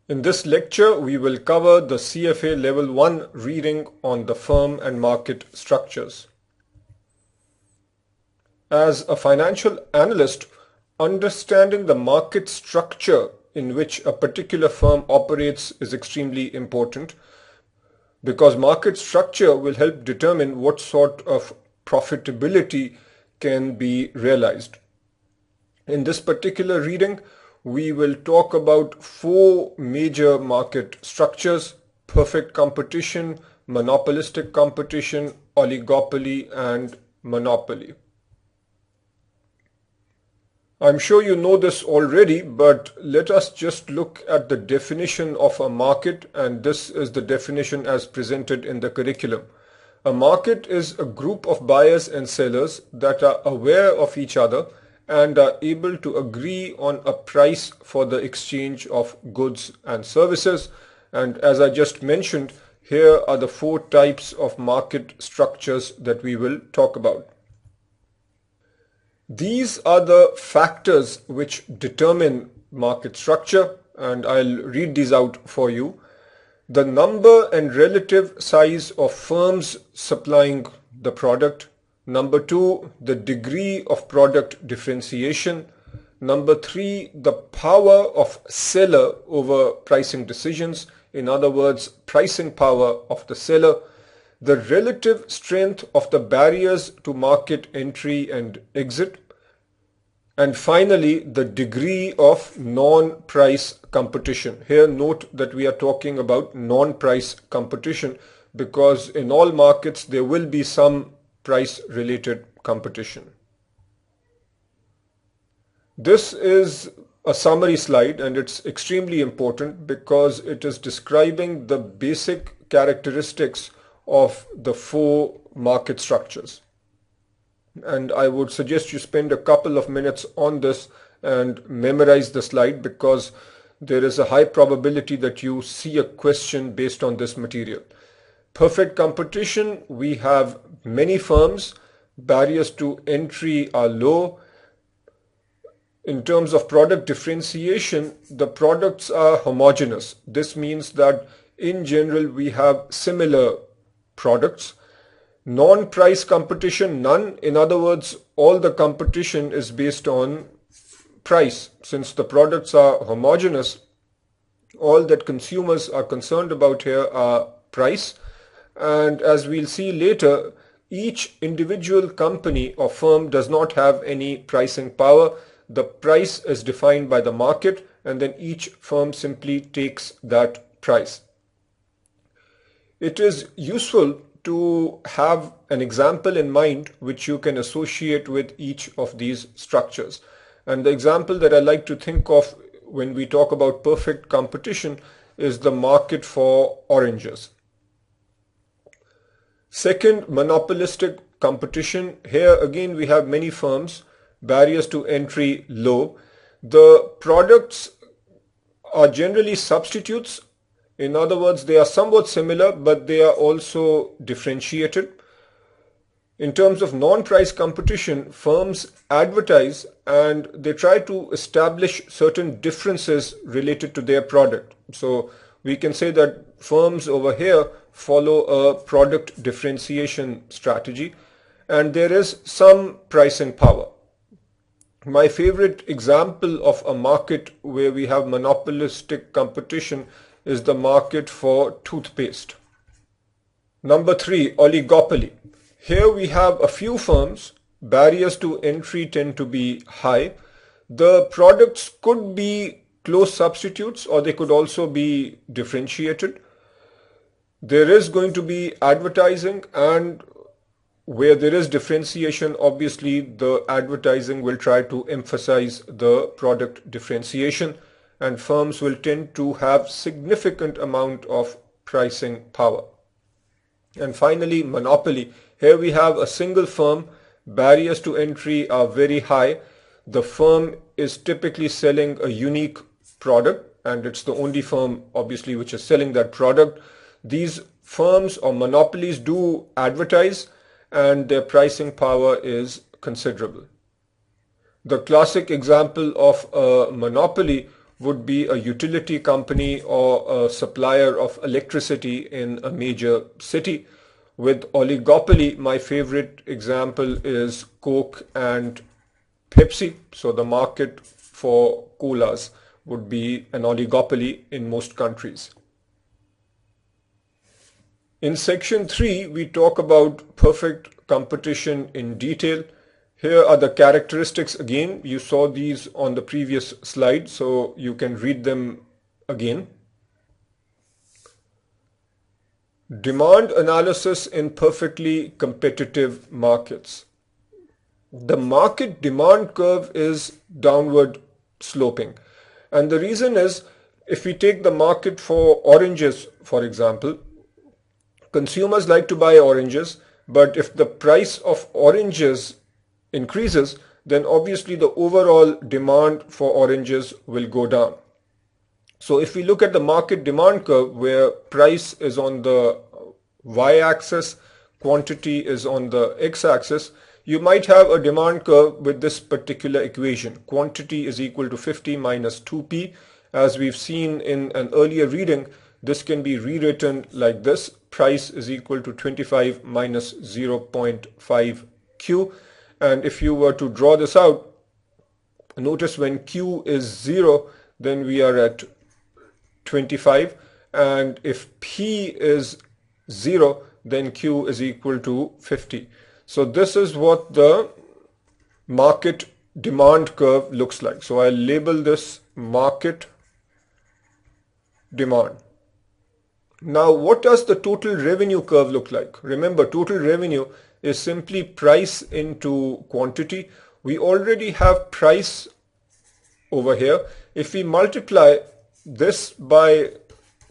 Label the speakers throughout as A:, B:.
A: In this lecture, we will cover the CFA Level 1 reading on the firm and market structures. As a financial analyst, understanding the market structure in which a particular firm operates is extremely important because market structure will help determine what sort of profitability can be realized. In this particular reading, we will talk about four major market structures: perfect competition, monopolistic competition, oligopoly, and monopoly. I'm sure you know this already, but let us just look at the definition of a market, and this is the definition as presented in the curriculum. A market is a group of buyers and sellers that are aware of each other and are able to agree on a price for the exchange of goods and services. And as I just mentioned, here are the four types of market structures that we will talk about. These are the factors which determine market structure, and I'll read these out for you. The number and relative size of firms supplying the product. Number 2, the degree of product differentiation. Number 3, the power of seller over pricing decisions. In other words, pricing power of the seller. The relative strength of the barriers to market entry and exit. And finally, the degree of non-price competition. Here note that we are talking about non-price competition because in all markets there will be some price-related competition. This is a summary slide and it's extremely important because it is describing the basic characteristics of the four market structures. And I would suggest you spend a couple of minutes on this and memorize the slide because there is a high probability that you see a question based on this material. Perfect competition, we have many firms, barriers to entry are low. In terms of product differentiation, the products are homogeneous. This means that in general we have similar products. Non-price competition, none. In other words, all the competition is based on price. Since the products are homogeneous, all that consumers are concerned about here are price. And as we'll see later, each individual company or firm does not have any pricing power. The price is defined by the market and then each firm simply takes that price. It is useful to have an example in mind which you can associate with each of these structures. And the example that I like to think of when we talk about perfect competition is the market for oranges. Second, monopolistic competition. Here again we have many firms, barriers to entry low. The products are generally substitutes. In other words, they are somewhat similar, but they are also differentiated. In terms of non-price competition, firms advertise and they try to establish certain differences related to their product. So we can say that firms over here follow a product differentiation strategy and there is some pricing power. My favorite example of a market where we have monopolistic competition is the market for toothpaste. Number 3, oligopoly. Here we have a few firms, barriers to entry tend to be high. The products could be close substitutes or they could also be differentiated. There is going to be advertising, and where there is differentiation, obviously the advertising will try to emphasize the product differentiation, and firms will tend to have significant amount of pricing power. And finally, monopoly. Here we have a single firm, barriers to entry are very high. The firm is typically selling a unique product and it's the only firm obviously which is selling that product. These firms or monopolies do advertise and their pricing power is considerable. The classic example of a monopoly would be a utility company or a supplier of electricity in a major city. With oligopoly, my favorite example is Coke and Pepsi. So the market for colas would be an oligopoly in most countries. In section 3, we talk about perfect competition in detail. Here are the characteristics again. You saw these on the previous slide, so you can read them again. Demand analysis in perfectly competitive markets. The market demand curve is downward sloping. And the reason is, if we take the market for oranges, for example, consumers like to buy oranges, but if the price of oranges increases, then obviously the overall demand for oranges will go down. So if we look at the market demand curve where price is on the y-axis, quantity is on the x-axis, you might have a demand curve with this particular equation. Quantity is equal to 50 minus 2p. As we've seen in an earlier reading, this can be rewritten like this. Price is equal to 25 minus 0.5q. And if you were to draw this out, notice when q is 0, then we are at 25. And if p is 0, then q is equal to 50. So this is what the market demand curve looks like. So I'll label this market demand. Now, what does the total revenue curve look like? Remember, total revenue is simply price into quantity. We already have price over here. If we multiply this by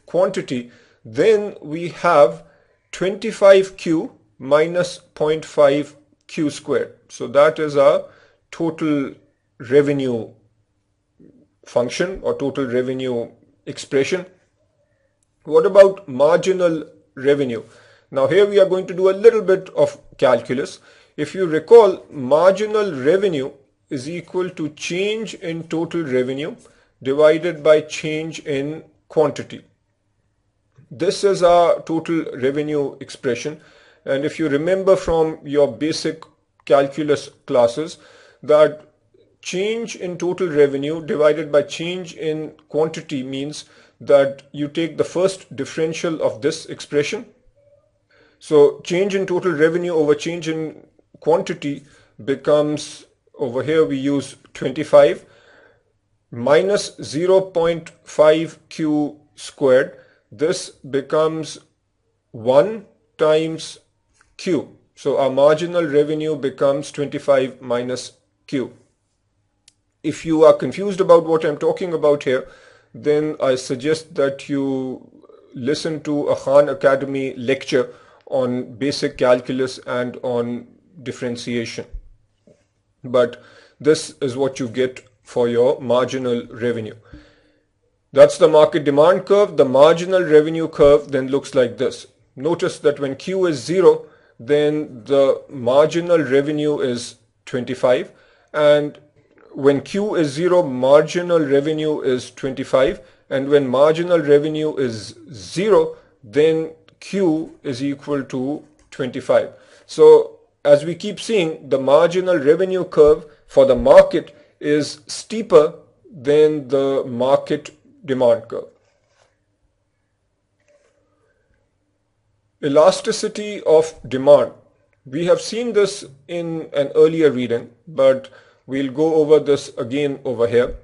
A: quantity, then we have 25q minus 0.5q squared. So that is our total revenue function or total revenue expression. What about marginal revenue? Now here we are going to do a little bit of calculus. If you recall, marginal revenue is equal to change in total revenue divided by change in quantity. This is our total revenue expression. And if you remember from your basic calculus classes, that change in total revenue divided by change in quantity means that you take the first differential of this expression. So change in total revenue over change in quantity becomes, over here we use 25 minus 0.5q squared. This becomes 1 times q. So our marginal revenue becomes 25 minus q. If you are confused about what I'm talking about here, then I suggest that you listen to a Khan Academy lecture on basic calculus and on differentiation. But this is what you get for your marginal revenue. That's the market demand curve. The marginal revenue curve then looks like this. Notice that when q is 0, then the marginal revenue is 25, and when q is 0, marginal revenue is 25, and when marginal revenue is 0, then q is equal to 25. So as we keep seeing, the marginal revenue curve for the market is steeper than the market demand curve. Elasticity of demand. We have seen this in an earlier reading, but we'll go over this again over here.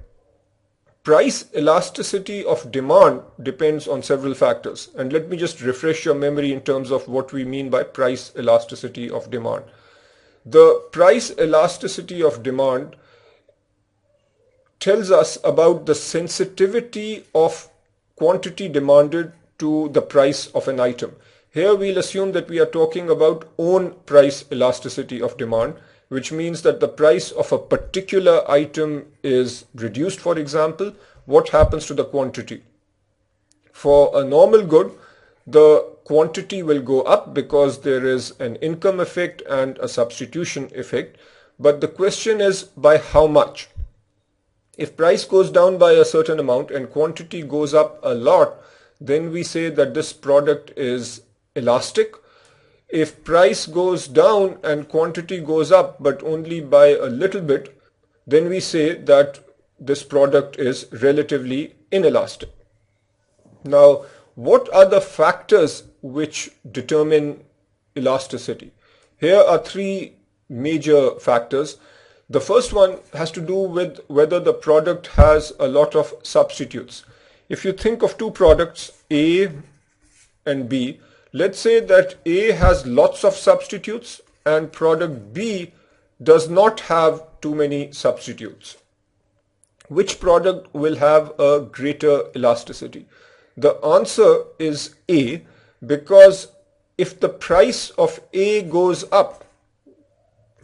A: Price elasticity of demand depends on several factors. And let me just refresh your memory in terms of what we mean by price elasticity of demand. The price elasticity of demand tells us about the sensitivity of quantity demanded to the price of an item. Here we'll assume that we are talking about own price elasticity of demand, which means that the price of a particular item is reduced, for example. What happens to the quantity? For a normal good, the quantity will go up because there is an income effect and a substitution effect. But the question is, by how much? If price goes down by a certain amount and quantity goes up a lot, then we say that this product is elastic. If price goes down and quantity goes up but only by a little bit, then we say that this product is relatively inelastic. Now, what are the factors which determine elasticity? Here are three major factors. The first one has to do with whether the product has a lot of substitutes. If you think of two products, A and B, let's say that A has lots of substitutes and product B does not have too many substitutes. Which product will have a greater elasticity? The answer is A, because if the price of A goes up,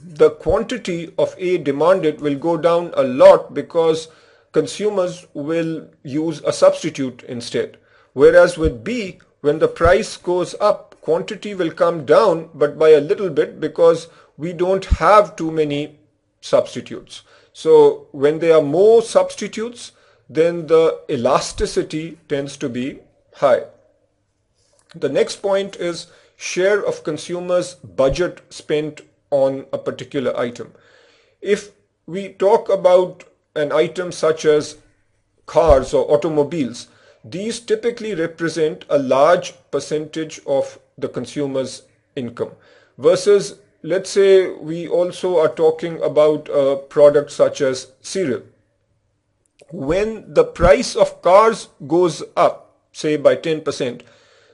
A: the quantity of A demanded will go down a lot because consumers will use a substitute instead. Whereas with B, when the price goes up, quantity will come down but by a little bit because we don't have too many substitutes. So when there are more substitutes, then the elasticity tends to be high. The next point is share of consumers' budget spent on a particular item. If we talk about an item such as cars or automobiles, these typically represent a large percentage of the consumer's income. Versus, let's say we also are talking about a product such as cereal. When the price of cars goes up, say by 10%,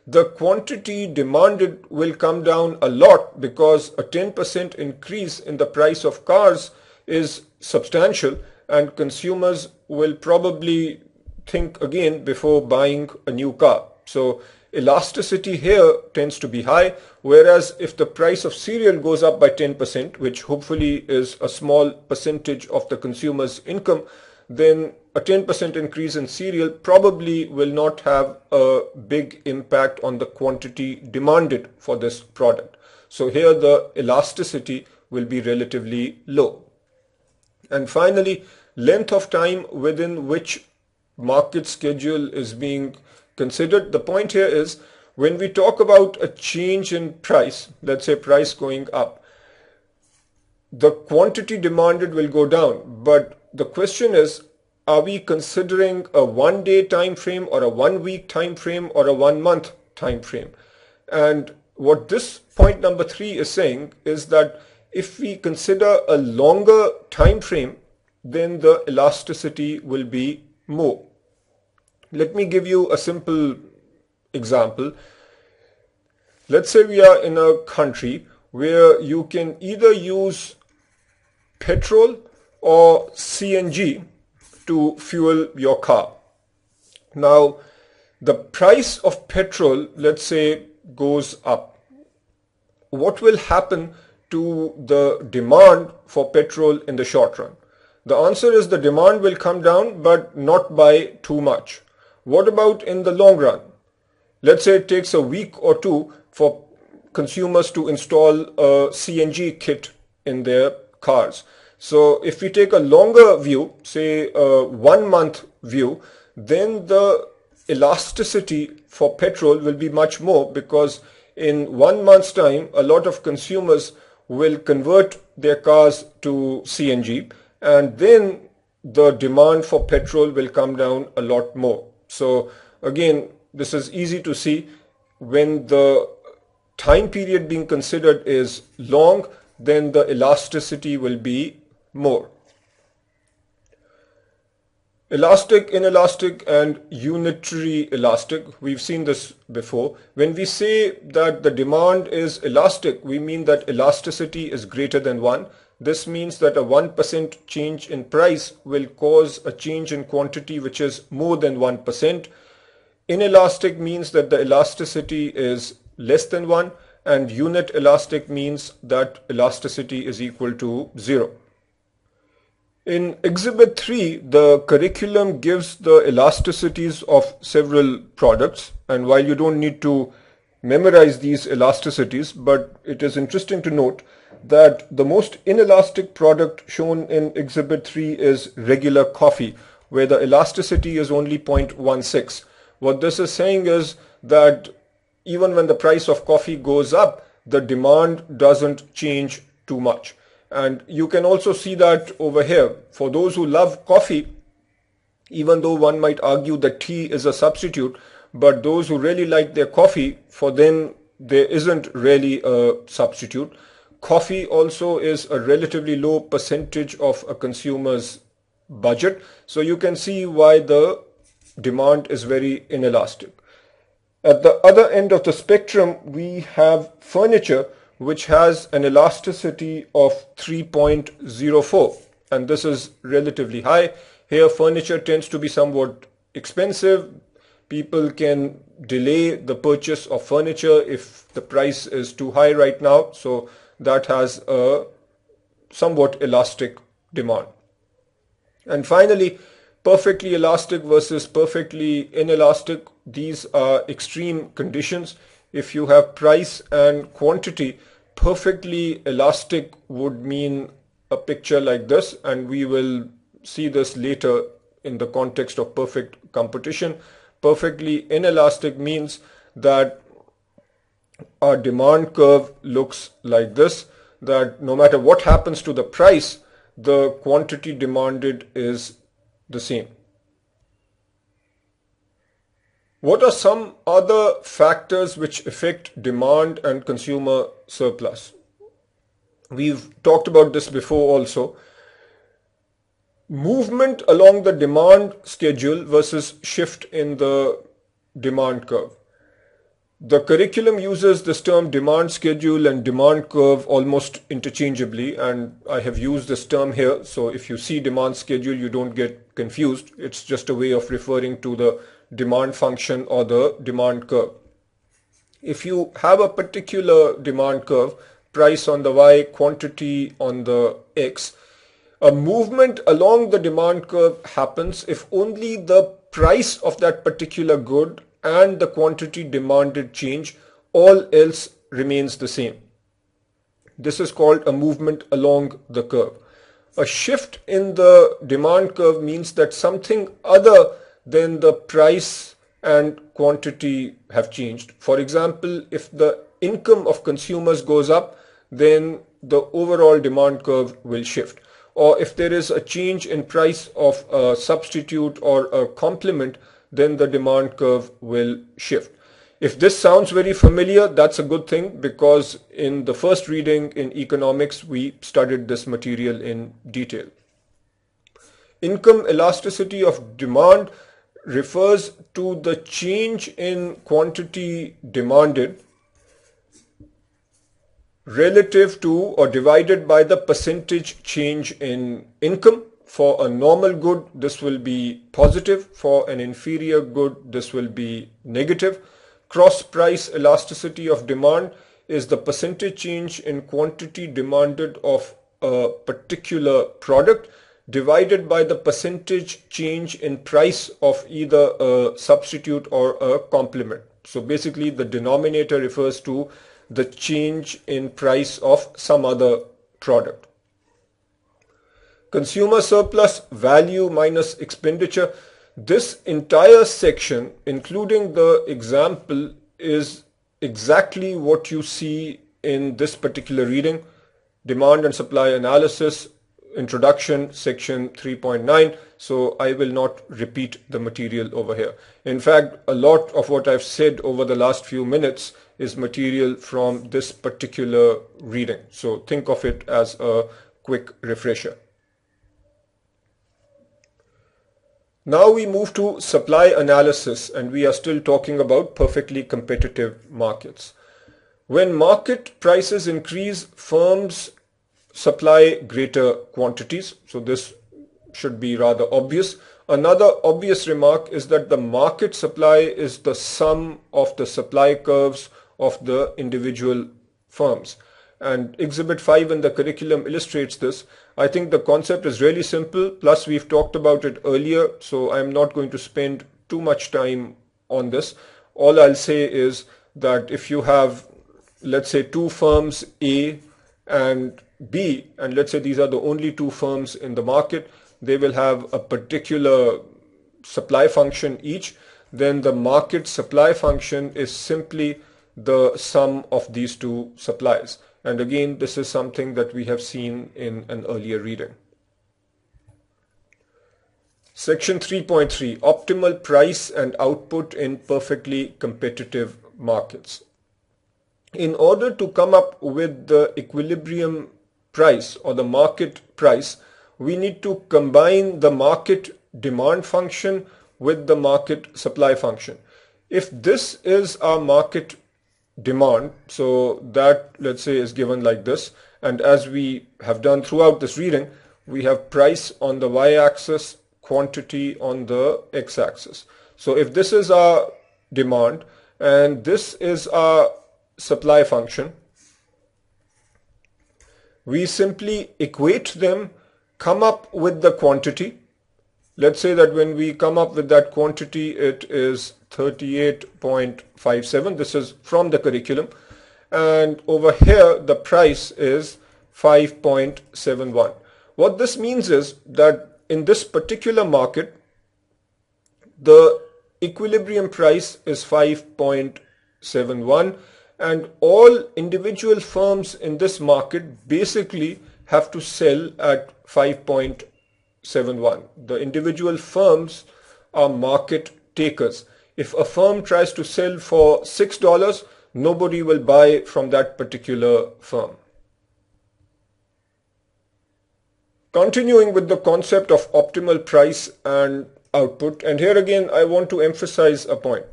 A: the quantity demanded will come down a lot because a 10% increase in the price of cars is substantial and consumers will probably think again before buying a new car. So elasticity here tends to be high, whereas if the price of cereal goes up by 10%, which hopefully is a small percentage of the consumer's income, then a 10% increase in cereal probably will not have a big impact on the quantity demanded for this product. So here the elasticity will be relatively low. And finally, length of time within which market schedule is being considered. The point here is when we talk about a change in price, let's say price going up, the quantity demanded will go down. But the question is, are we considering a 1 day time frame or a 1 week time frame or a 1 month time frame? And what this point number 3 is saying is that if we consider a longer time frame, then the elasticity will be more. Let me give you a simple example. Let's say we are in a country where you can either use petrol or CNG to fuel your car. Now, the price of petrol, let's say, goes up. What will happen to the demand for petrol in the short run? The answer is the demand will come down, but not by too much. What about in the long run? Let's say it takes a week or two for consumers to install a CNG kit in their cars. So if we take a longer view, say a 1 month view, then the elasticity for petrol will be much more because in 1 month's time, a lot of consumers will convert their cars to CNG and then the demand for petrol will come down a lot more. So again, this is easy to see. When the time period being considered is long, then the elasticity will be more. Elastic, inelastic, and unitary elastic. We've seen this before. When we say that the demand is elastic, we mean that elasticity is greater than 1. This means that a 1% change in price will cause a change in quantity which is more than 1%. Inelastic means that the elasticity is less than 1, and unit elastic means that elasticity is equal to 0. In Exhibit 3, the curriculum gives the elasticities of several products, and while you don't need to memorize these elasticities, but it is interesting to note that the most inelastic product shown in Exhibit 3 is regular coffee, where the elasticity is only 0.16. What this is saying is that even when the price of coffee goes up, the demand doesn't change too much. And you can also see that over here. For those who love coffee, even though one might argue that tea is a substitute, but those who really like their coffee, for them there isn't really a substitute. Coffee also is a relatively low percentage of a consumer's budget, so you can see why the demand is very inelastic. At the other end of the spectrum, we have furniture, which has an elasticity of 3.04, and this is relatively high. Here, furniture tends to be somewhat expensive. People can delay the purchase of furniture if the price is too high right now, so that has a somewhat elastic demand. And finally, perfectly elastic versus perfectly inelastic. These are extreme conditions. If you have price and quantity, perfectly elastic would mean a picture like this, and we will see this later in the context of perfect competition. Perfectly inelastic means that our demand curve looks like this, that no matter what happens to the price, the quantity demanded is the same. What are some other factors which affect demand and consumer surplus? We've talked about this before also. Movement along the demand schedule versus shift in the demand curve. The curriculum uses this term demand schedule and demand curve almost interchangeably, and I have used this term here, so if you see demand schedule, you don't get confused. It's just a way of referring to the demand function or the demand curve. If you have a particular demand curve, price on the Y, quantity on the X, a movement along the demand curve happens if only the price of that particular good and the quantity demanded change, all else remains the same. This is called a movement along the curve. A shift in the demand curve means that something other than the price and quantity have changed. For example, if the income of consumers goes up, then the overall demand curve will shift. Or if there is a change in price of a substitute or a complement, then the demand curve will shift. If this sounds very familiar, that's a good thing, because in the first reading in economics, we studied this material in detail. Income elasticity of demand refers to the change in quantity demanded relative to or divided by the percentage change in income. For a normal good, this will be positive. For an inferior good, this will be negative. Cross price elasticity of demand is the percentage change in quantity demanded of a particular product divided by the percentage change in price of either a substitute or a complement. So basically the denominator refers to the change in price of some other product. Consumer surplus, value minus expenditure. This entire section, including the example, is exactly what you see in this particular reading. Demand and supply analysis, introduction, section 3.9. So I will not repeat the material over here. In fact, a lot of what I've said over the last few minutes is material from this particular reading. So think of it as a quick refresher. Now we move to supply analysis, and we are still talking about perfectly competitive markets. When market prices increase, firms supply greater quantities. So this should be rather obvious. Another obvious remark is that the market supply is the sum of the supply curves of the individual firms. And Exhibit 5 in the curriculum illustrates this. I think the concept is really simple, plus we've talked about it earlier, so I'm not going to spend too much time on this. All I'll say is that if you have, let's say, two firms, A and B, and let's say these are the only two firms in the market, they will have a particular supply function each, then the market supply function is simply the sum of these two supplies. And again, this is something that we have seen in an earlier reading. Section 3.3, optimal price and output in perfectly competitive markets. In order to come up with the equilibrium price or the market price, we need to combine the market demand function with the market supply function. If this is our market demand, so that, let's say, is given like this, and as we have done throughout this reading, we have price on the y-axis, quantity on the x-axis. So if this is our demand and this is our supply function, we simply equate them, come up with the quantity. Let's say that when we come up with that quantity, it is 38.57. This is from the curriculum. And over here, the price is 5.71. What this means is that in this particular market, the equilibrium price is 5.71, and all individual firms in this market basically have to sell at 5.71. The individual firms are market takers. If a firm tries to sell for $6, nobody will buy from that particular firm. Continuing with the concept of optimal price and output, and here again I want to emphasize a point.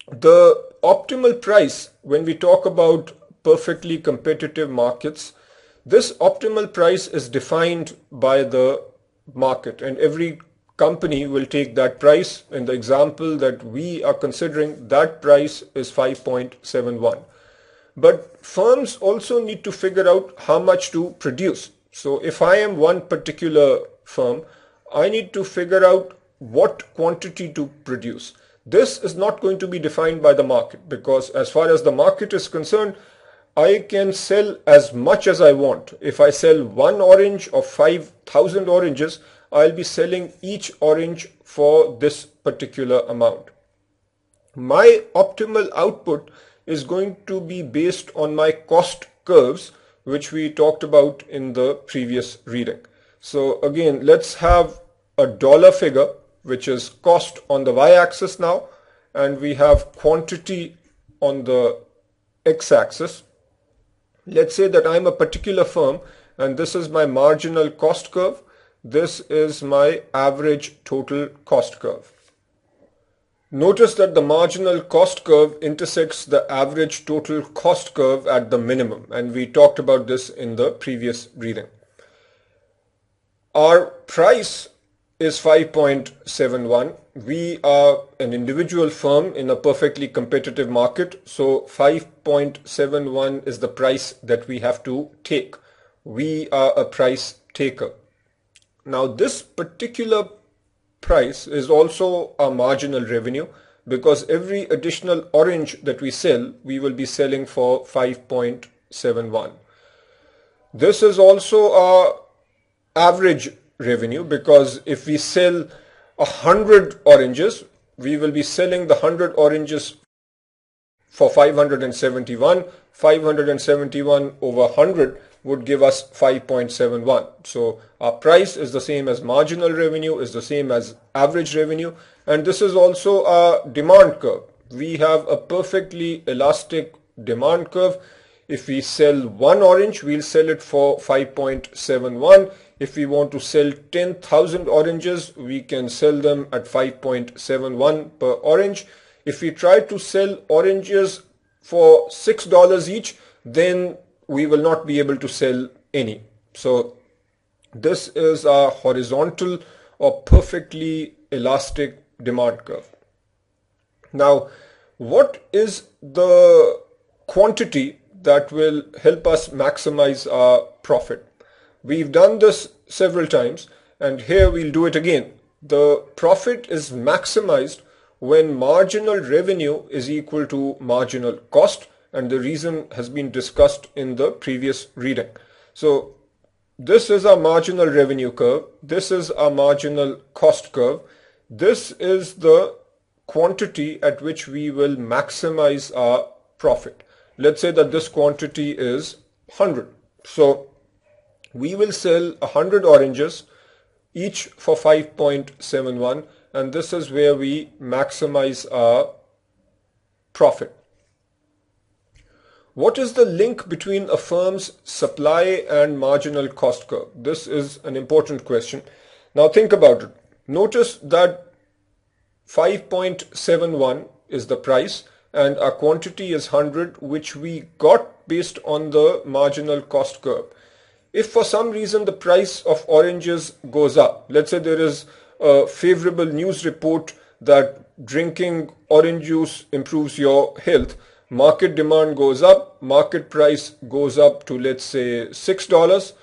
A: The optimal price, when we talk about perfectly competitive markets, this optimal price is defined by the market, and every company will take that price. In the example that we are considering, that price is 5.71. But firms also need to figure out how much to produce. So if I am one particular firm, I need to figure out what quantity to produce. This is not going to be defined by the market, because as far as the market is concerned, I can sell as much as I want. If I sell one orange or 5,000 oranges, I'll be selling each orange for this particular amount. My optimal output is going to be based on my cost curves, which we talked about in the previous reading. So again, let's have a dollar figure, which is cost on the y-axis now, and we have quantity on the x-axis. Let's say that I'm a particular firm and this is my marginal cost curve. This is my average total cost curve. Notice that the marginal cost curve intersects the average total cost curve at the minimum, and we talked about this in the previous reading. Our price is 5.71. We are an individual firm in a perfectly competitive market, so 5.71 is the price that we have to take. We are a price taker. Now this particular price is also our marginal revenue, because every additional orange that we sell, we will be selling for 5.71. This is also our average revenue, because if we sell 100 oranges, we will be selling the 100 oranges for 571. 571 over 100 would give us 5.71. So our price is the same as marginal revenue, is the same as average revenue, and this is also our demand curve. We have a perfectly elastic demand curve. If we sell one orange, we'll sell it for 5.71. If we want to sell 10,000 oranges, we can sell them at 5.71 per orange. If we try to sell oranges for $6 each, then we will not be able to sell any. So this is our horizontal or perfectly elastic demand curve. Now, what is the quantity that will help us maximize our profit? We've done this several times, and here we'll do it again. The profit is maximized when marginal revenue is equal to marginal cost, and the reason has been discussed in the previous reading. So this is our marginal revenue curve. This is our marginal cost curve. This is the quantity at which we will maximize our profit. Let's say that this quantity is 100. So we will sell 100 oranges, each for 5.71, and this is where we maximize our profit. What is the link between a firm's supply and marginal cost curve? This is an important question. Now think about it. Notice that 5.71 is the price and our quantity is 100, which we got based on the marginal cost curve. If for some reason the price of oranges goes up, let's say there is a favorable news report that drinking orange juice improves your health, market demand goes up, market price goes up to, let's say, $6.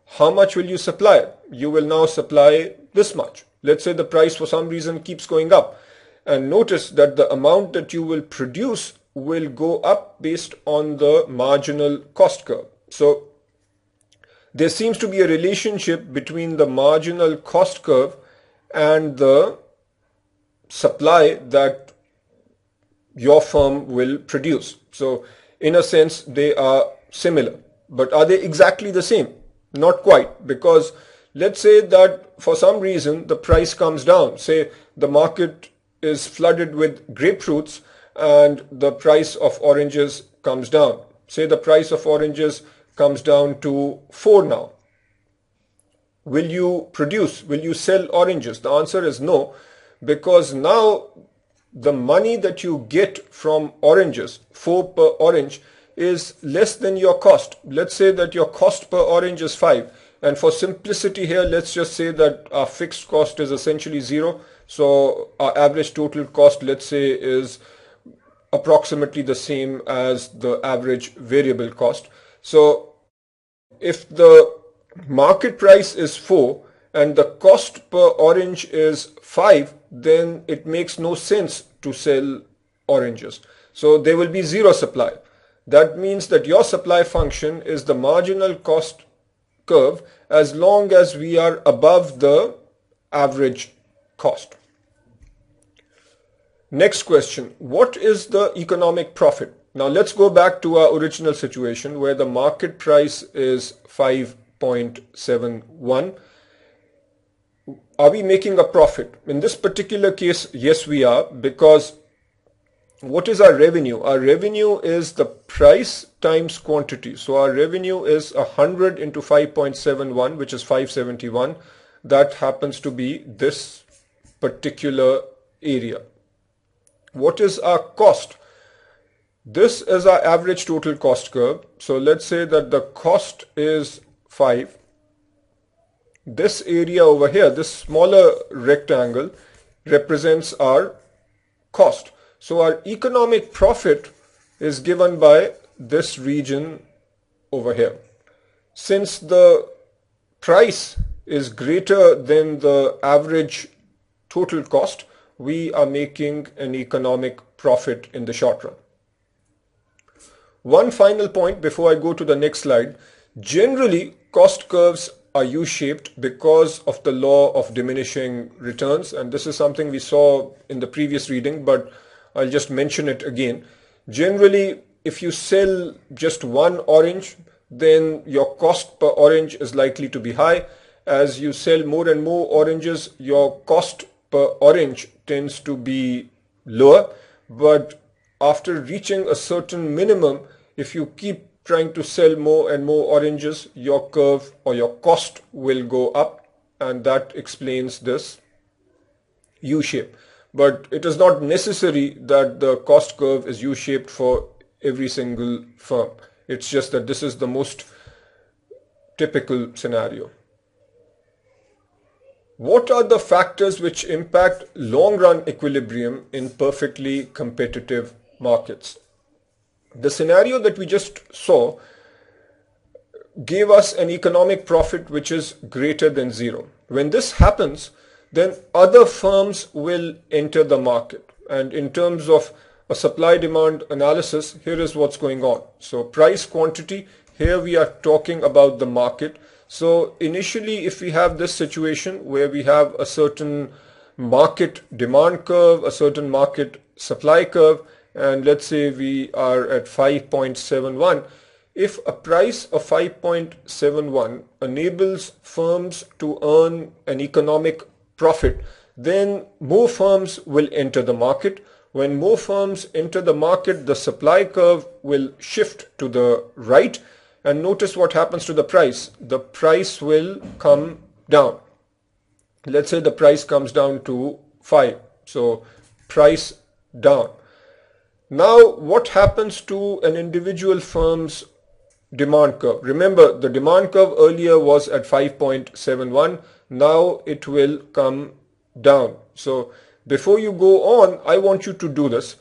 A: How much will you supply? You will now supply this much. Let's say the price for some reason keeps going up, and notice that the amount that you will produce will go up based on the marginal cost curve. So there seems to be a relationship between the marginal cost curve and the supply that your firm will produce. So in a sense they are similar, but are they exactly the same? Not quite, because let's say that for some reason the price comes down. Say the market is flooded with grapefruits and the price of oranges comes down. Say the price of oranges comes down to 4 now. Will you produce? Will you sell oranges? The answer is no, because now the money that you get from oranges, 4 per orange, is less than your cost. Let's say that your cost per orange is 5, and for simplicity here, let's just say that our fixed cost is essentially 0. So our average total cost, let's say, is approximately the same as the average variable cost. So if the market price is 4 and the cost per orange is 5, then it makes no sense to sell oranges. So there will be 0 supply. That means that your supply function is the marginal cost curve as long as we are above the average cost. Next question, what is the economic profit? Now let's go back to our original situation where the market price is 5.71. Are we making a profit? In this particular case, yes we are, because what is our revenue? Our revenue is the price times quantity. So our revenue is 100 into 5.71, which is 571. That happens to be this particular area. What is our cost? This is our average total cost curve. So let's say that the cost is 5. This area over here, this smaller rectangle, represents our cost. So our economic profit is given by this region over here. Since the price is greater than the average total cost, we are making an economic profit in the short run. One final point before I go to the next slide. Generally, cost curves are U-shaped because of the law of diminishing returns, and this is something we saw in the previous reading, but I'll just mention it again. Generally, if you sell just 1 orange, then your cost per orange is likely to be high. As you sell more and more oranges, your cost per orange tends to be lower, but after reaching a certain minimum, if you keep trying to sell more and more oranges, your curve or your cost will go up, and that explains this U-shape. But it is not necessary that the cost curve is U-shaped for every single firm. It's just that this is the most typical scenario. What are the factors which impact long-run equilibrium in perfectly competitive markets? The scenario that we just saw gave us an economic profit which is greater than 0. When this happens, then other firms will enter the market. And in terms of a supply demand analysis, here is what's going on. So price quantity, here we are talking about the market. So initially, if we have this situation where we have a certain market demand curve, a certain market supply curve, and let's say we are at 5.71, if a price of 5.71 enables firms to earn an economic profit, then more firms will enter the market. When more firms enter the market, the supply curve will shift to the right, and notice what happens to the price. The price will come down. Let's say the price comes down to 5. So price down. Now what happens to an individual firm's demand curve? Remember, the demand curve earlier was at 5.71. Now it will come down. So before you go on, I want you to do this.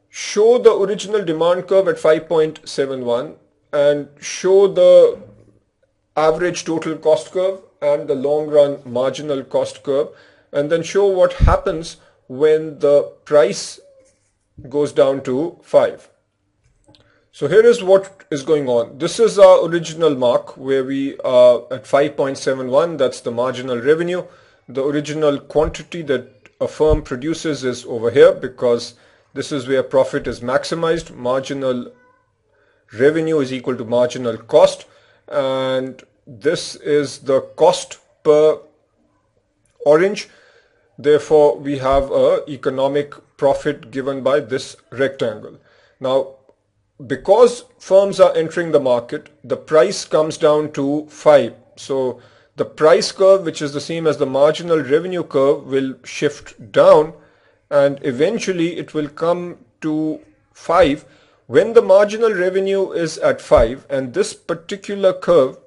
A: Show the original demand curve at 5.71 and show the average total cost curve and the long run marginal cost curve, and then show what happens when the price goes down to 5. So here is what is going on. This is our original mark where we are at 5.71. That's the marginal revenue. The original quantity that a firm produces is over here, because this is where profit is maximized. Marginal revenue is equal to marginal cost, and this is the cost per orange. Therefore we have a economic profit given by this rectangle. Now because firms are entering the market, the price comes down to 5. So the price curve, which is the same as the marginal revenue curve, will shift down, and eventually it will come to 5 when the marginal revenue is at 5, and this particular curve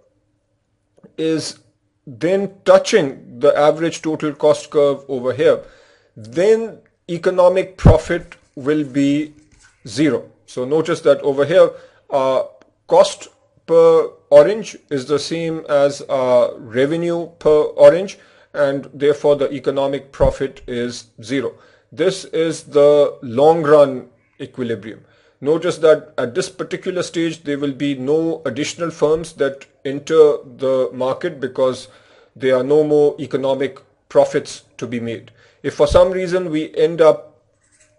A: is then touching the average total cost curve over here. Then economic profit will be 0. So notice that over here cost per orange is the same as revenue per orange, and therefore the economic profit is 0. This is the long run equilibrium. Notice that at this particular stage there will be no additional firms that enter the market because there are no more economic profits to be made. If for some reason we end up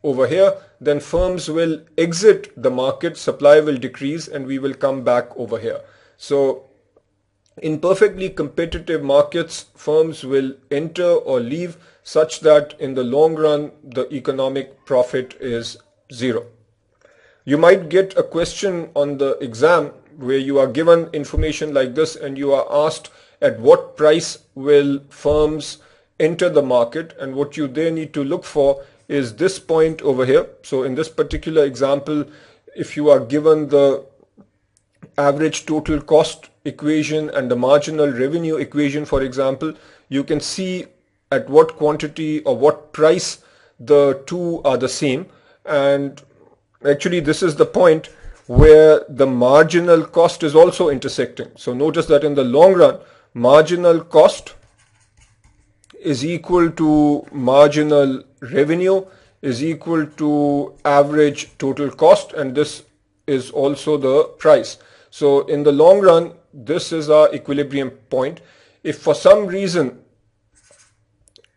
A: over here, then firms will exit the market, supply will decrease, and we will come back over here. So in perfectly competitive markets, firms will enter or leave such that in the long run the economic profit is 0. You might get a question on the exam where you are given information like this and you are asked at what price will firms enter the market, and what you there need to look for is this point over here. So in this particular example, if you are given the average total cost equation and the marginal revenue equation, for example, you can see at what quantity or what price the two are the same, and actually this is the point where the marginal cost is also intersecting. So notice that in the long run, marginal cost is equal to marginal revenue is equal to average total cost, and this is also the price. So in the long run, this is our equilibrium point. If for some reason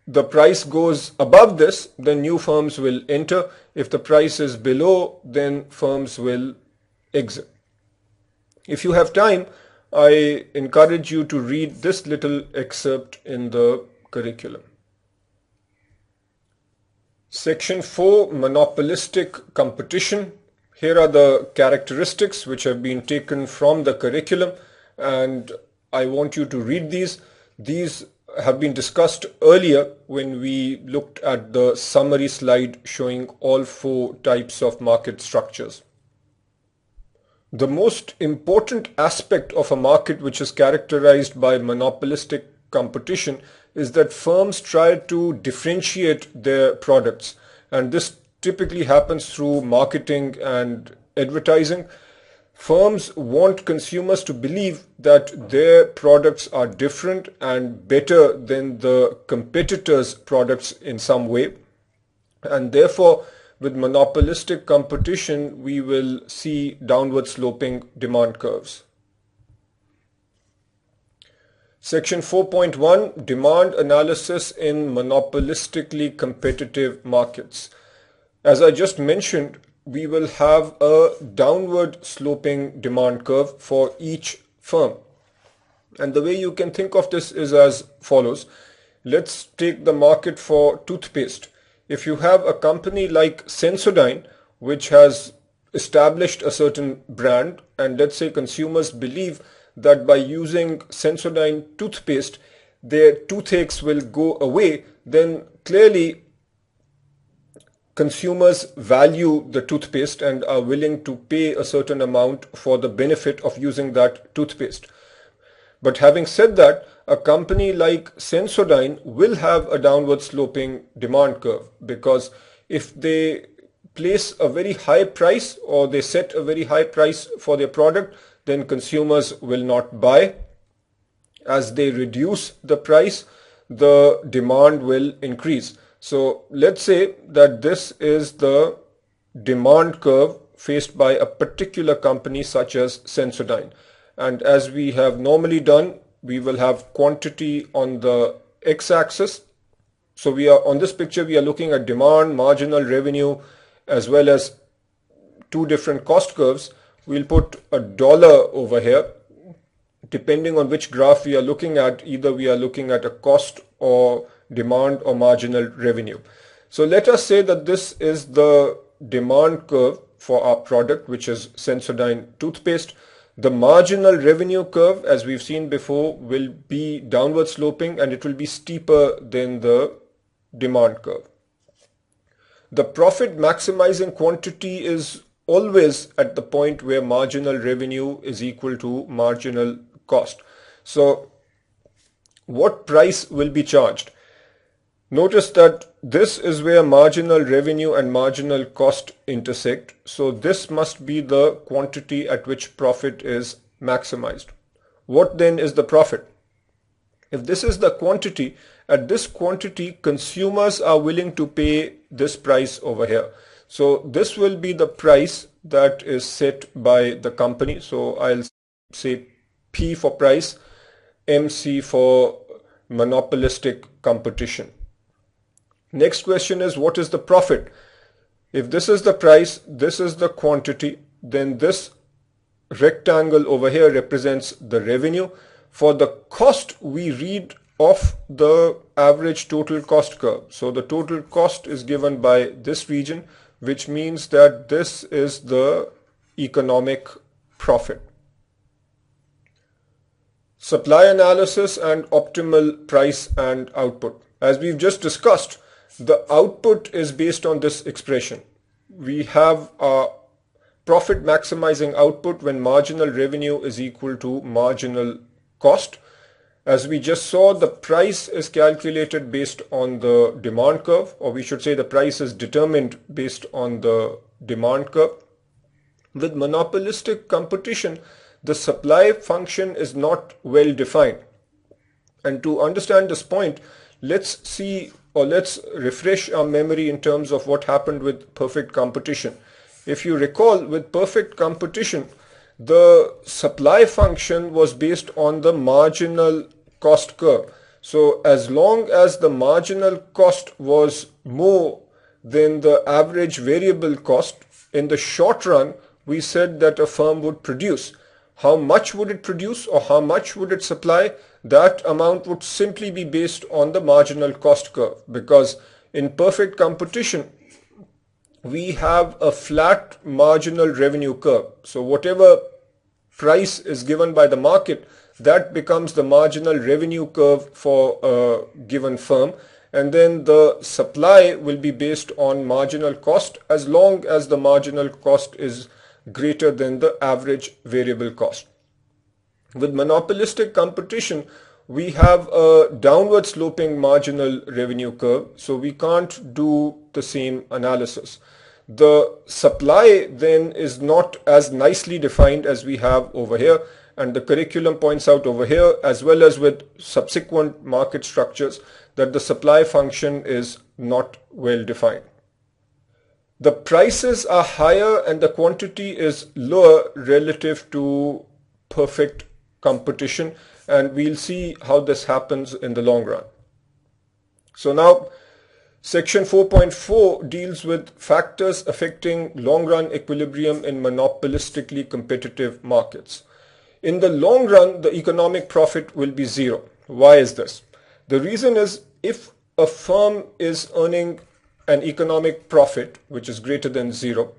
A: the price goes above this, then new firms will enter. If the price is below, then firms will exit. If you have time, I encourage you to read this little excerpt in the curriculum. Section 4, monopolistic competition. Here are the characteristics which have been taken from the curriculum, and I want you to read these. These have been discussed earlier when we looked at the summary slide showing all 4 types of market structures. The most important aspect of a market which is characterized by monopolistic competition is that firms try to differentiate their products, and this typically happens through marketing and advertising. Firms want consumers to believe that their products are different and better than the competitors' products in some way, and therefore With monopolistic competition, we will see downward sloping demand curves. Section 4.1, Demand Analysis in Monopolistically Competitive Markets. As I just mentioned, we will have a downward sloping demand curve for each firm. And the way you can think of this is as follows. Let's take the market for toothpaste. If you have a company like Sensodyne, which has established a certain brand, and let's say consumers believe that by using Sensodyne toothpaste, their toothaches will go away, then clearly consumers value the toothpaste and are willing to pay a certain amount for the benefit of using that toothpaste. But having said that, a company like Sensodyne will have a downward sloping demand curve, because if they place a very high price or they set a very high price for their product, then consumers will not buy. As they reduce the price, the demand will increase. So let's say that this is the demand curve faced by a particular company such as Sensodyne. And as we have normally done, we will have quantity on the x-axis. So we are on this picture, we are looking at demand, marginal revenue, as well as two different cost curves. We'll put a dollar over here. Depending on which graph we are looking at, either we are looking at a cost or demand or marginal revenue. So let us say that this is the demand curve for our product, which is Sensodyne toothpaste. The marginal revenue curve, as we've seen before, will be downward sloping and it will be steeper than the demand curve. The profit maximizing quantity is always at the point where marginal revenue is equal to marginal cost. So what price will be charged? Notice that this is where marginal revenue and marginal cost intersect. So this must be the quantity at which profit is maximized. What then is the profit? If this is the quantity, at this quantity consumers are willing to pay this price over here. So this will be the price that is set by the company. So I'll say P for price, MC for monopolistic competition. Next question is, what is the profit? If this is the price, this is the quantity, then this rectangle over here represents the revenue. For the cost, we read off the average total cost curve. So the total cost is given by this region, which means that this is the economic profit. Supply analysis and optimal price and output. As we've just discussed, the output is based on this expression. We have a profit maximizing output when marginal revenue is equal to marginal cost. As we just saw, the price is calculated based on the demand curve, or we should say the price is determined based on the demand curve. With monopolistic competition, the supply function is not well defined. And to understand this point, let's see, or let's refresh our memory in terms of what happened with perfect competition. If you recall, with perfect competition, the supply function was based on the marginal cost curve. So as long as the marginal cost was more than the average variable cost, in the short run, we said that a firm would produce. How much would it produce or how much would it supply? That amount would simply be based on the marginal cost curve, because in perfect competition, we have a flat marginal revenue curve. So whatever price is given by the market, that becomes the marginal revenue curve for a given firm. And then the supply will be based on marginal cost as long as the marginal cost is greater than the average variable cost. With monopolistic competition, we have a downward sloping marginal revenue curve, so we can't do the same analysis. The supply then is not as nicely defined as we have over here, and the curriculum points out over here, as well as with subsequent market structures, that the supply function is not well defined. the prices are higher and the quantity is lower relative to perfect competition, and we'll see how this happens in the long run. So now section 4.4 deals with factors affecting long-run equilibrium in monopolistically competitive markets. In the long run, the economic profit will be zero. Why is this? The reason is, if a firm is earning an economic profit which is greater than zero,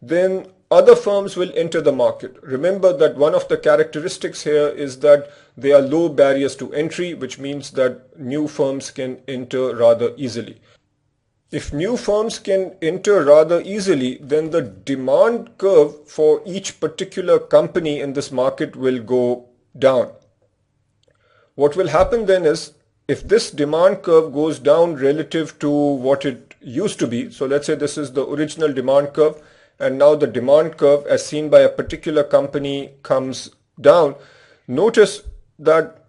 A: then other firms will enter the market. Remember that one of the characteristics here is that there are low barriers to entry, which means that new firms can enter rather easily. If new firms can enter rather easily, then the demand curve for each particular company in this market will go down. What will happen then is, if this demand curve goes down relative to what it used to be, so let's say this is the original demand curve, and now the demand curve as seen by a particular company comes down, notice that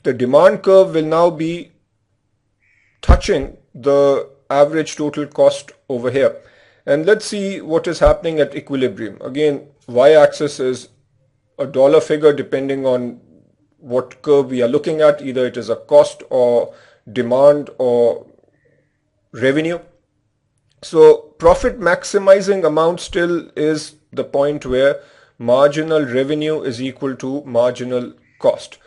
A: the demand curve will now be touching the average total cost over here. And let's see what is happening at equilibrium. Again, y-axis is a dollar figure depending on what curve we are looking at. Either it is a cost or demand or revenue. So profit maximizing amount still is the point where marginal revenue is equal to marginal cost.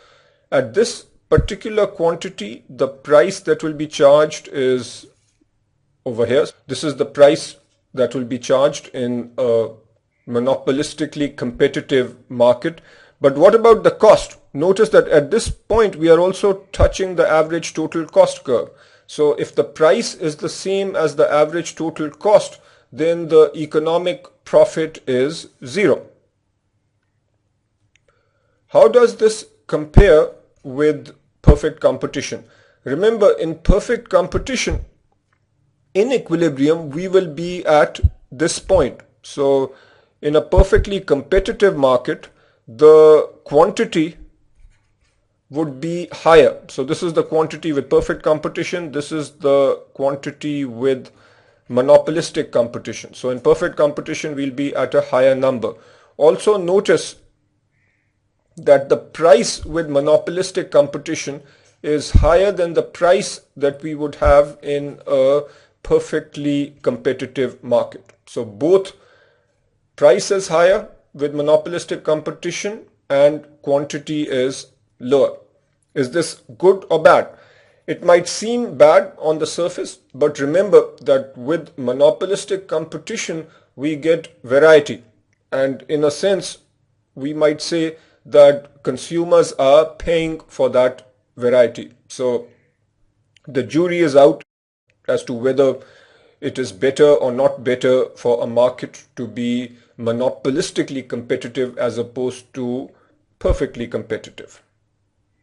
A: At this particular quantity, the price that will be charged is over here. This is the price that will be charged in a monopolistically competitive market. But what about the cost? Notice that at this point we are also touching the average total cost curve. So if the price is the same as the average total cost, then the economic profit is zero. How does this compare with perfect competition? Remember, in perfect competition, in equilibrium, we will be at this point. So in a perfectly competitive market, the quantity would be higher. So this is the quantity with perfect competition. This is the quantity with monopolistic competition. So in perfect competition, we'll be at a higher number. Also notice that the price with monopolistic competition is higher than the price that we would have in a perfectly competitive market. So both price is higher with monopolistic competition and quantity is lower. Is this good or bad? It might seem bad on the surface, but remember that with monopolistic competition, we get variety. And in a sense, we might say that consumers are paying for that variety. So the jury is out as to whether it is better or not better for a market to be monopolistically competitive as opposed to perfectly competitive.